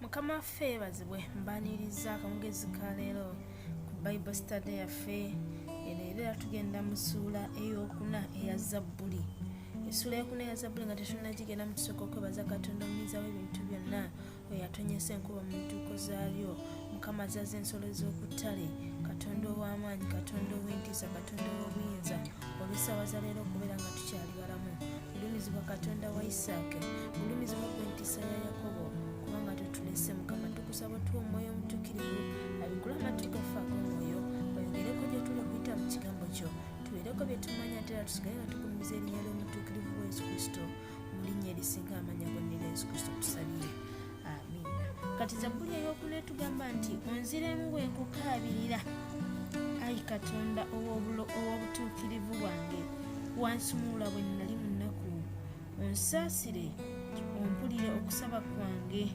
Mukama waffe yeebazibwe mbaniriza akamugezi ka leero ku Bible study yaffe. Era tugenda mu ssuula ey'okuna eya Zabuli. Essuula ey'okuna eya Zabuli nga tetunnagigenda mu tusooka okwebaza Katonda omuyiza w'ebintu byonna oyo atonyesa enkuba mu ntuuko zaalyo. Mukama azzaza ensolo z'oku ttale, Katonda ow'amaanyi, Katonda ow'entiisa, Katonda ow'obuyinza. Olw'essaawa za leero okubeera nga tukyali balamu, bulumizibwa Katonda wa Isaaka, bulumizibwa gw'entiisa ya Yakobo, kubanga totulese. Mukama tukusaba tuwa omwoyo omutuukirivu abigula amatu gaffe ag'omwoyo, bayogereko gye tuli okuyita mu kigambo kyo, tubeereko bye tumanya ate era tusigale nga tugulumiza erinnya ly'omutuukirivu wa Yesu Kristo, mu linnya erisinga amanya gonna erya Yesu Kristo tusabire. Amiina. Kati Zabuli ey'okuna etugamba nti onziremu bwe nkukaabirira, ayi Katonda ow'obutuukirivu bwange, wansumulula bwe nnali mu nnaku, onsaasire ompulire okusaba kwange.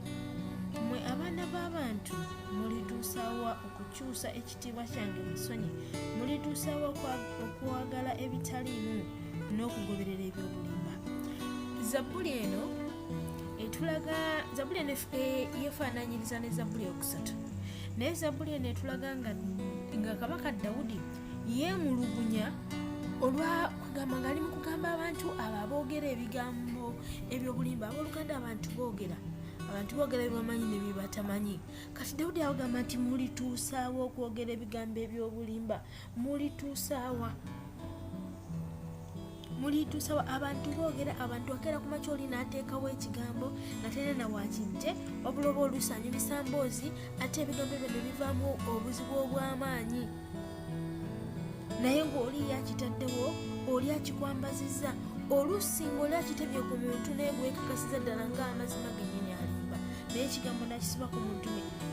Mmwe abaana b'abantu mulituusawa okukyusa ekitiibwa kyange mu nsonyi, mulituusawa okwagala ebitaliimu n'okugoberera eby'obulimba. Zabuli eno yeefaananyiriza ne Zabuli eyokusatu, naye Zabuli eno etulaga nga kabaka Dawudi yeemulugunya olwakugamba ng'ali mu kugamba abantu abo aboogera ebigambo eby'obulimba. Abooluganda abantu boogera bye bamanyi ne bye batamanyi. Kati Dawudi agamba nti mulituusaawa okwogera ebigambo eby'obulimba, mulituusaawa abantu boogera, abantu akeera ku makya oli n'ateekawo ekigambo natera na wakijje, wabula oba oluusi anyumisa mboozi ate ebigambo ebyo ne bivaamu obuzibu obw'amaanyi, naye ng'oli yakitaddewo, oli akikwambazizza, oluusi ng'oli akitabye ku muntu naye gwekakasiza ddala ng'amazima gennyini alimba, naye ekigambo nakisiba ku muntu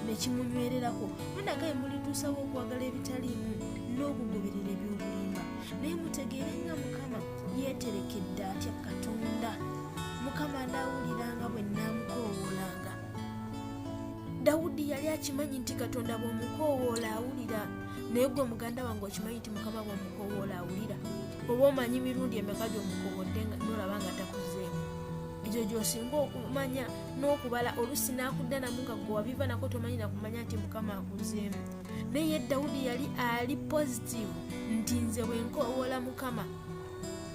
ne kimunywererako. Banagaye mulituusawo okwagala ebitaliimu n'okugoberera eby'obulimba. Naye mutegeere nga Mukama yeeterekedde atya Katonda. Mukama anaawuliranga bwe nnaamukoowoolanga. Dawudi yali akimanyi nti Katonda bw'omukoowoola awulira, naye gwe muganda wange okimanyi nti Mukama bw'omukoowoola awulira? Oba omanyi mirundi emeka gy'omukoowodde n'olaba nga takuzeemu? Ekyo gy'osinga okumanya n'okubala, oluusi n'akudda namu nga gwe wabiva nako tomanyi nakumanya nti Mukama akuzeemu. Naye Dawudi yali ali positive nti nze bwe nkoowoola Mukama,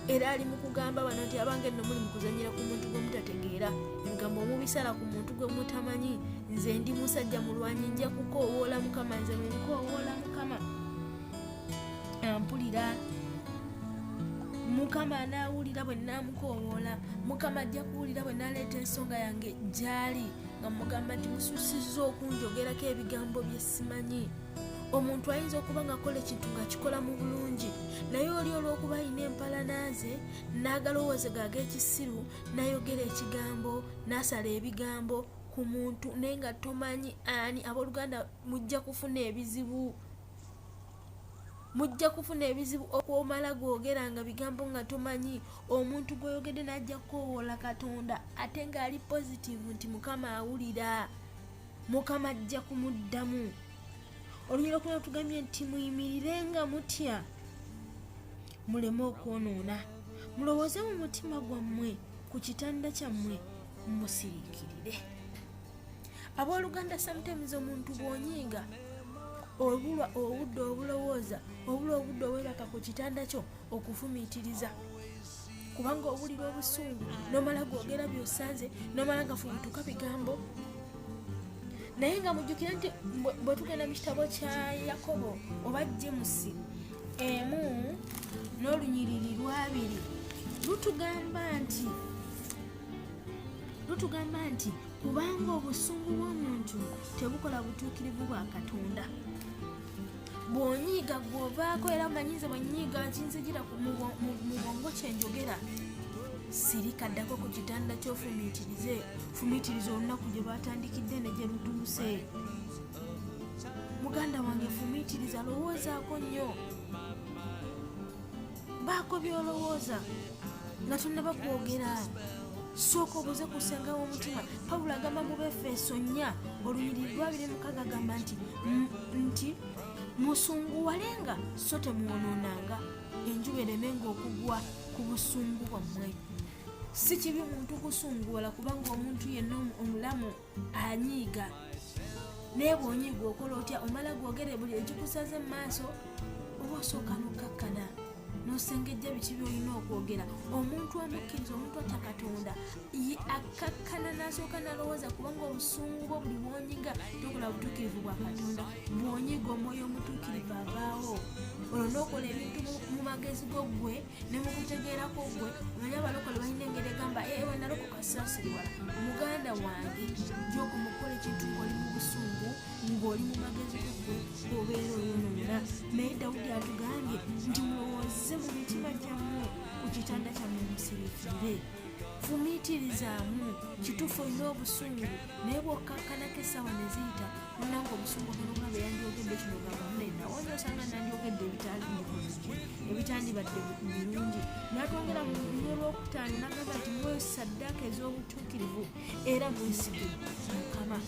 era ali mu kugamba bano nti abange nno muli mu kuzannyira ku muntu gwe mutategeera, ebigambo omubisala ku muntu gwe mutamanyi. Nze ndi musajja mulwanyi, nja kukoowoola Mukama. Nze bwe nkoowoola Mukama ampulira. Mukama anaawulira bwe nnaamukoowoola. Mukama ajja kuwulira bwe nnaaleeta ensonga yange gy'ali nga mugamba nti musuusizza okunjogerako ebigambo bye simanyi. Omuntu ayinza okuba ng'akola ekintu ng'akikola mu bulungi, naye oli olw'okuba alina empalanaaze n'agalowooze g'ag'ekisiru, n'ayogera ekigambo n'asala ebigambo ku muntu naye nga tomanyi ani. Abooluganda mujja kufuna ebizibu okwomala gwogera nga bigambo nga tomanyi. Omuntu gw'oyogedde n'ajja kukoowoola Katonda ate ng'ali positive nti Mukama awulira, Mukama ajja kumuddamu. Olunyira okuba tugambye nti muyimirirenga mutya, muleme okwonoona, mulowooze mu mutima gwammwe, ku kitanda kyammwe musiriikirire. Abooluganda, sometimes omuntu bw'onyiiga obulwa obudde obulowooza, obulwa obudde obwebaka ku kitanda kyo okufumiitiriza, kubanga obulira obusungu n'omala gwogera by'osanze, n'omala gafubutuka bigambo. Naye nga mujjukira nti bwe tugenda mu kitabo kya Yakobo oba Jemusi 1:2 lutugamba nti kubanga obusungu bw'omuntu tebukola butuukirivu bwa Katonda. Bw'onyiiga gw'ovaako, era manyize bwe nnyiiga kinzijira mu bwongo kye njogera, sirika ddako ku kitanda fumiitirize olunaku gye batandikidde ne gye lutuuse. Muganda wange, fumiitiriza, lowoozaako nnyo, baako by'olowooza nga tonnaba kwogera. Sooka obuze kusengawo omutima. Pawulo agamba mu Befeso 4:2-6 agamba nti musunguwalenga so temwonoonanga, enjuba eremenga okugwa ku busungu bwammwe. si kibi muntu kusunguula kubanga omuntu yenna omulamu anyiiga naye bw'onyiiga okola otya omala gwogere buli ekikusaze mu maaso oba osooka n'okkakkana n'osengejja biki by'olina okwogera. Omuntu omukkiriza, omuntu atya Katonda akkakkana n'asooka n'alowooza kubanga obusungu bwo buli bw'onyiga tokola butuukirivu bwa Katonda. Bw'onyiga omwoyo omutuukirivu avaawo, olwo n'okola ebintu mu magezi go ggwe ne mu kutegeerako ggwe. Omanye abalokole balina engeri egamba ewe nalokoka saasiriwala. Muganda wange gy'oka mukola ekintu ng'oli mu busungu, ng'oli mu magezi go ggwe, obeera oyonoona. Naye Dawudi atugambye nti mulowooze mu mitima gyammwe ku kitanda kyammwe musirikire. Fumiitirizaamu, kituufu olina obusungu naye bw'okkakkanako essaawa ne ziyita nonanga obusungu buno nga be yandyogedde kino gavamune nawonya osanga nandyogedde ebitandibadde birungi. N'atwongera mu luyo lwokutaano n'agamba nti mweyo ssaddaaka ez'obutuukirivu era mwesige Mukama.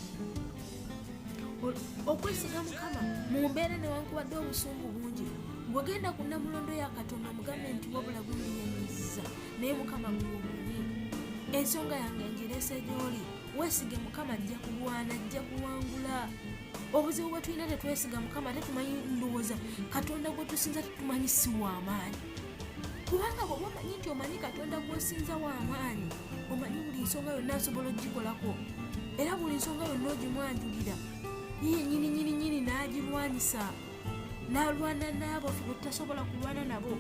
Okwesiga Mukama mu mbeera newankubadde obusungu bungi, bw'ogenda ku Nnamulondo ya Katonda mugambe nti wabula gundinyanyizza naye Mukama gwomanyi. Ensonga yange ngireese gy'oli, weesige Mukama ajja kulwana, ajja kuwangula. Obuzibu bwe tulina tetwesiga Mukama, tetumanyi ndowooza Katonda gwe tusinza tetumanyi si w'amaanyi. Kubanga bw'oba omanyi nti omanyi Katonda gw'osinza w'amaanyi, omanyi buli nsonga yonna asobola ogikolako era buli nsonga yonna ogimwanjulira. Yiye nyini n'agirwanyisa, n'alwana n'abo ffe tutasobola kulwana nabo.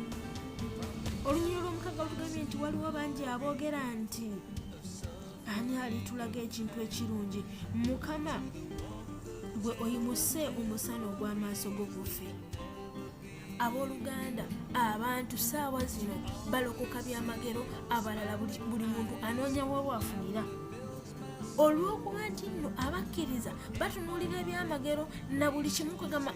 Olunyiriro lw'omukaga lutugambye nti waliwo bangi aboogera nti ani alitulaga ekintu ekirungi. Mukama gwe oyimuse omusana ogw'amaaso go guffe. Abooluganda, abantu saawa zino balokoka byamagero, abalala buli muntu anoonya wa bwafunira. Olw'okuba nti nno abakkiriza batunuulira ebyamagero na buli kimu kwegamba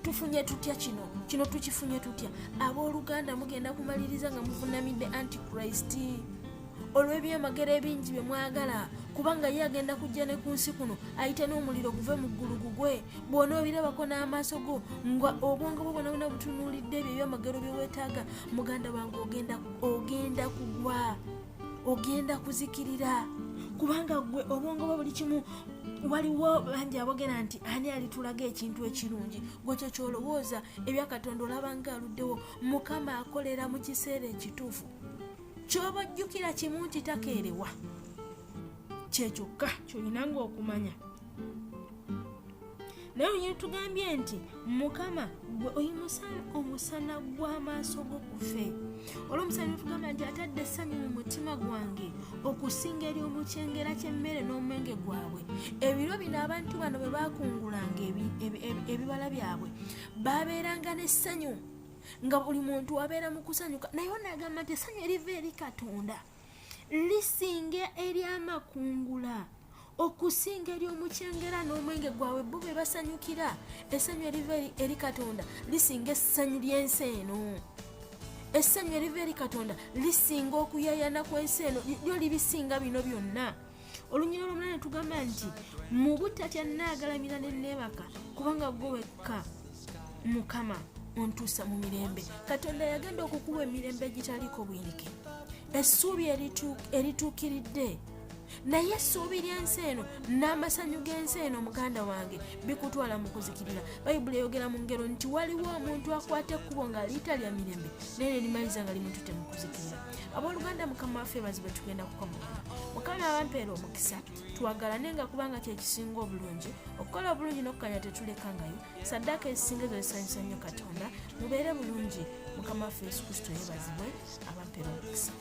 tufunye tutya kino tukifunye tutya. Abooluganda mugenda kumaliriza nga muvunnamidde Antichrist olw'ebyamagero ebingi bye mwagala, kubanga ye agenda kujja ne ku nsi kuno ayite n'omuliro guve mu ggulu gugwe. Bw'onoobirabako n'amaaso go nga obwongo bwo bwonna butunuulidde ebyo ebyamagero bye weetaaga, muganda wange ogenda kugwa, ogenda kuzikirira. Kubanga gwe obwongo bwo buli kimu, waliwo bangi aboogera nti ani alitulaga ekintu ekirungi. Gwe kyo kyolowooza ebya Katonda olaba nga aluddewo. Mukama akolera mu kiseera ekituufu. Ky'oba ojjukira kimu nti takeerewa, kyekyokka kyolina ng'okumanya. Naye onyini tugambye nti Mukama gwe oyimusa omusana gw'amaaso go kuffe. Olw'omusana tugamba nti atadde essanyu mu mutima gwange okusinga eri omukyengera ky'emmere n'omwenge gwabwe. Ebiro bino abantu bano bwe baakungulanga ebibala byabwe baabeeranga n'essanyu, nga buli muntu abeera mu kusanyuka. Naye onagamba nti essanyu eriva eri Katonda lisinga eri amakungula, okusinga eri omukyengera n'omwenge gwabwe bo be basanyukira. Essanyu eriva eri Katonda lisinga essanyu ly'ensi eno. Essanyu eriva eri Katonda lisinga okuyayana kw'ensi eno, lyo libisinga bino byonna. Olunyiriro lw'omunane tugamba nti mu butatya naagalamira ne neebaka, kubanga gwe wekka Mukama ontuusa mu mirembe. Katonda yagenda okukuwa emirembe egitaliiko bwirike, essuubi erituukiridde. Naye essuubi ly'ensi eno n'amasanyu g'ensi eno muganda wange bikutwala mu kuzikirira. Bayibuli eyogera mu ngero nti waliwo omuntu akwata ekkubo nga liita lya mirembe naye nerimaliza nga limutute mu kuzikirira. Abooluganda, Mukama waffe bazibe tugenda kukomawo. Mukama abampeera omukisa, twagalanenga kubanga kyekisinga obulungi. Okukola obulungi n'okukanya tetulekangayo. Saddaaka ezisinga ezo zisanyusa nnyo Katonda. Mubeere bulungi. Mukama waffe Yesu Kristo yeebazibwe. Abampeera omukisa.